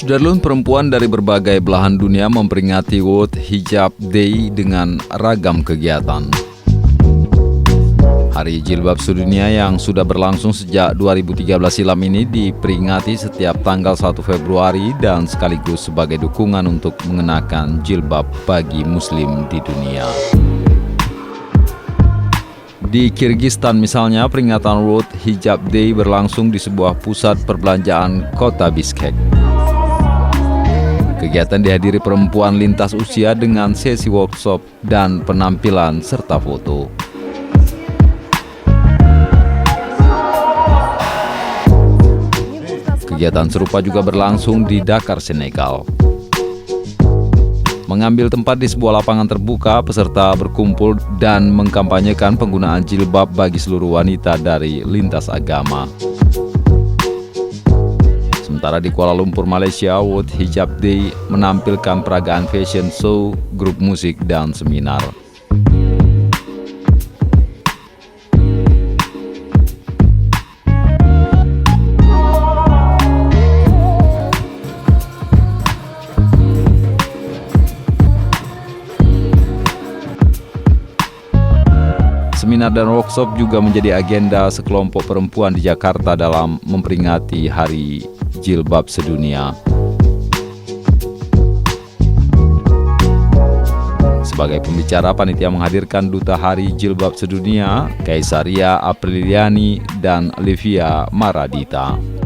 Sudarlun, perempuan dari berbagai belahan dunia memperingati World Hijab Day dengan ragam kegiatan. Hari Jilbab Sedunia yang sudah berlangsung sejak 2013 silam ini diperingati setiap tanggal 1 Februari dan sekaligus sebagai dukungan untuk mengenakan jilbab bagi muslim di dunia. Di Kirgistan misalnya, peringatan World Hijab Day berlangsung di sebuah pusat perbelanjaan kota Bishkek. Kegiatan dihadiri perempuan lintas usia dengan sesi workshop dan penampilan serta foto. Kegiatan serupa juga berlangsung di Dakar, Senegal. Mengambil tempat di sebuah lapangan terbuka, peserta berkumpul dan mengkampanyekan penggunaan jilbab bagi seluruh wanita dari lintas agama. Sementara di Kuala Lumpur, Malaysia, World Hijab Day menampilkan peragaan fashion show, grup musik, dan seminar. Seminar dan workshop juga menjadi agenda sekelompok perempuan di Jakarta dalam memperingati Hari Jilbab Sedunia. Sebagai pembicara, panitia menghadirkan Duta Hari Jilbab Sedunia, Kaisaria Apriliani dan Livia Maradita.